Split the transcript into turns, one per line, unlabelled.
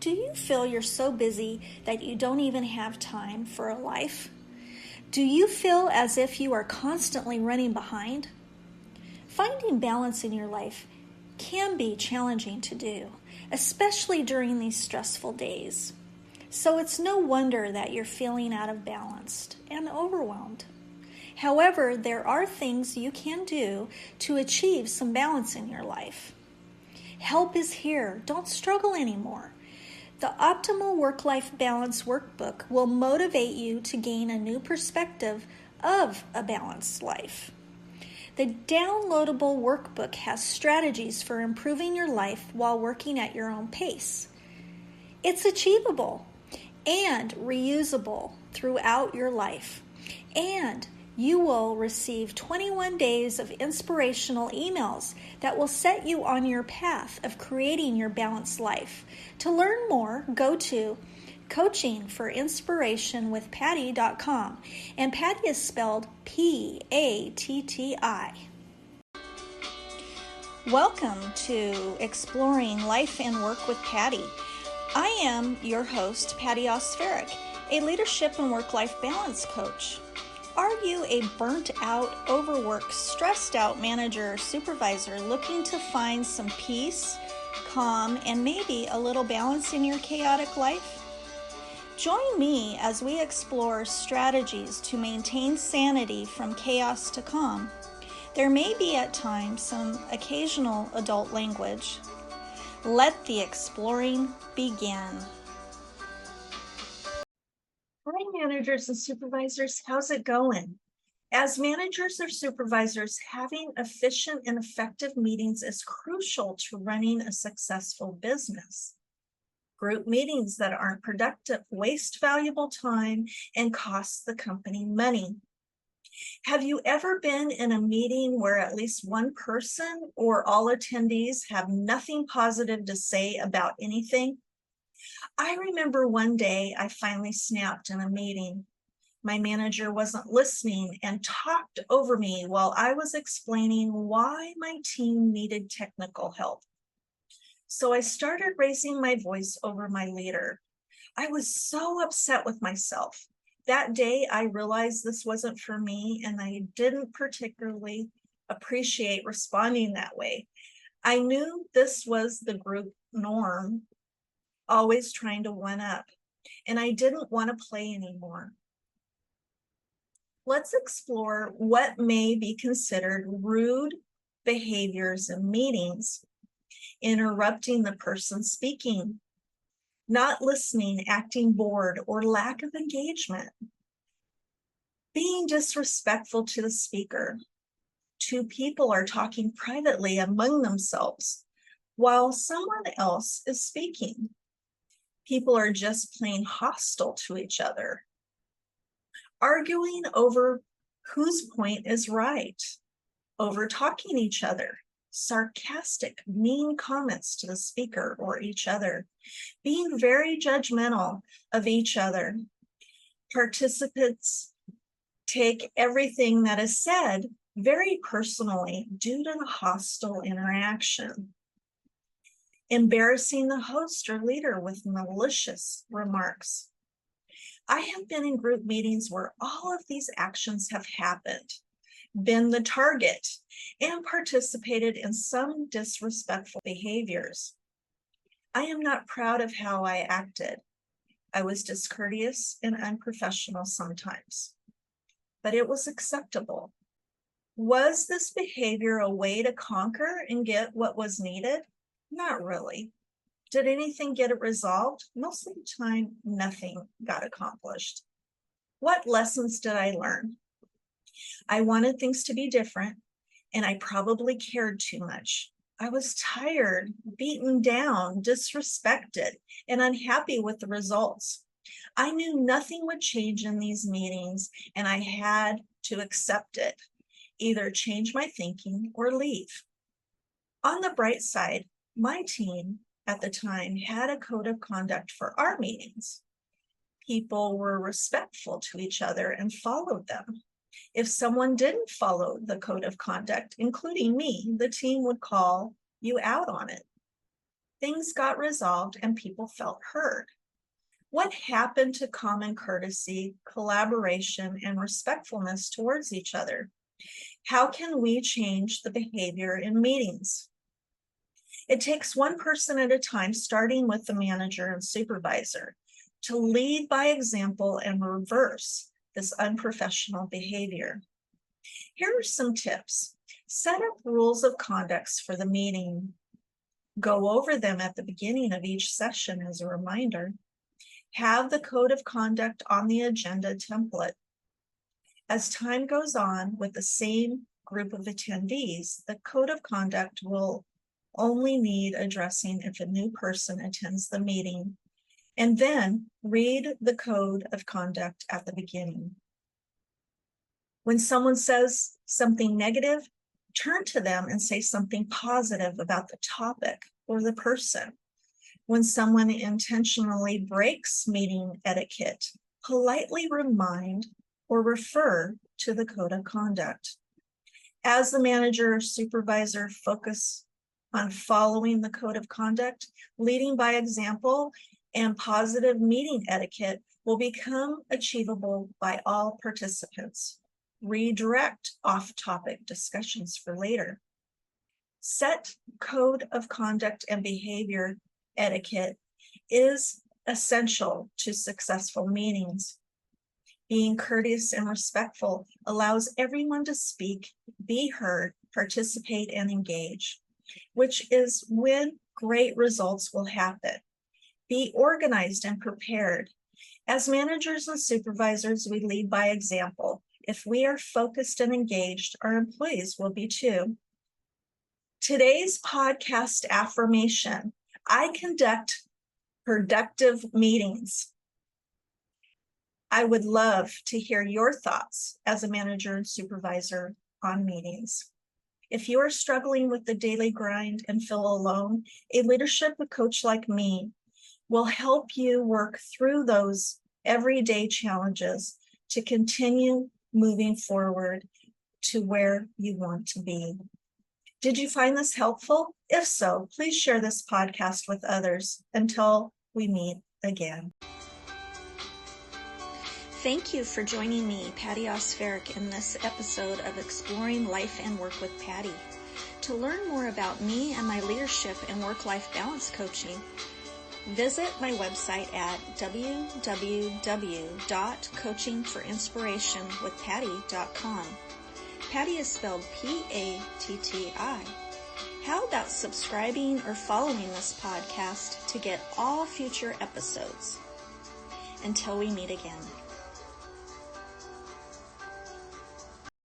Do you feel you're so busy that you don't even have time for a life? Do you feel as if you are constantly running behind? Finding balance in your life can be challenging to do, especially during these stressful days. So it's no wonder that you're feeling out of balance and overwhelmed. However, there are things you can do to achieve some balance in your life. Help is here. Don't struggle anymore. The Optimal Work-Life Balance Workbook will motivate you to gain a new perspective of a balanced life. The downloadable workbook has strategies for improving your life while working at your own pace. It's achievable and reusable throughout your life, and you will receive 21 days of inspirational emails that will set you on your path of creating your balanced life. To learn more, go to coachingforinspirationwithpatti.com, and Patti is spelled Patti. Welcome to Exploring Life and Work with Patti. I am your host, Patti Osferic, a leadership and work-life balance coach. Are you a burnt-out, overworked, stressed-out manager or supervisor looking to find some peace, calm, and maybe a little balance in your chaotic life? Join me as we explore strategies to maintain sanity from chaos to calm. There may be at times some occasional adult language. Let the exploring begin. Hi, managers and supervisors. How's it going? As managers or supervisors, having efficient and effective meetings is crucial to running a successful business. Group meetings that aren't productive waste valuable time and cost the company money. Have you ever been in a meeting where at least one person or all attendees have nothing positive to say about anything? I remember one day I finally snapped in a meeting. My manager wasn't listening and talked over me while I was explaining why my team needed technical help. So I started raising my voice over my leader. I was so upset with myself. That day I realized this wasn't for me, and I didn't particularly appreciate responding that way. I knew this was the group norm, always trying to one up, and I didn't want to play anymore. Let's explore what may be considered rude behaviors in meetings. Interrupting the person speaking, not listening, acting bored, or lack of engagement. Being disrespectful to the speaker. Two people are talking privately among themselves while someone else is speaking. People are just plain hostile to each other. Arguing over whose point is right. Over talking each other. Sarcastic, mean comments to the speaker or each other. Being very judgmental of each other. Participants take everything that is said very personally due to the hostile interaction. Embarrassing the host or leader with malicious remarks. I have been in group meetings where all of these actions have happened, been the target, and participated in some disrespectful behaviors. I am not proud of how I acted. I was discourteous and unprofessional sometimes, but it was acceptable. Was this behavior a way to conquer and get what was needed? Not really. Did anything get it resolved? Most of the time, nothing got accomplished. What lessons did I learn? I wanted things to be different, and I probably cared too much. I was tired, beaten down, disrespected, and unhappy with the results. I knew nothing would change in these meetings, and I had to accept it, either change my thinking or leave. On the bright side, my team at the time had a code of conduct for our meetings. People were respectful to each other and followed them. If someone didn't follow the code of conduct, including me, the team would call you out on it. things got resolved and people felt heard. What happened to common courtesy, collaboration, and respectfulness towards each other? How can we change the behavior in meetings? It takes one person at a time, starting with the manager and supervisor, to lead by example and reverse this unprofessional behavior. Here are some tips. Set up rules of conduct for the meeting. Go over them at the beginning of each session as a reminder. Have the code of conduct on the agenda template. As time goes on with the same group of attendees, the code of conduct will only need addressing if a new person attends the meeting. And then read the code of conduct at the beginning. When someone says something negative, turn to them and say something positive about the topic or the person. When someone intentionally breaks meeting etiquette, politely remind or refer to the code of conduct. As the manager or supervisor, focus on following the code of conduct, leading by example, and positive meeting etiquette will become achievable by all participants. Redirect off-topic discussions for later. Set code of conduct and behavior etiquette is essential to successful meetings. Being courteous and respectful allows everyone to speak, be heard, participate, and engage, which is when great results will happen. Be organized and prepared. As managers and supervisors, we lead by example. If we are focused and engaged, our employees will be too. Today's podcast affirmation: I conduct productive meetings. I would love to hear your thoughts as a manager and supervisor on meetings. If you are struggling with the daily grind and feel alone, a leadership coach like me will help you work through those everyday challenges to continue moving forward to where you want to be. Did you find this helpful? If so, please share this podcast with others. Until we meet again.
Thank you for joining me, Patti Osferic, in this episode of Exploring Life and Work with Patti. To learn more about me and my leadership and work-life balance coaching, visit my website at www.coachingforinspirationwithpatti.com. Patti is spelled P-A-T-T-I. How about subscribing or following this podcast to get all future episodes? Until we meet again.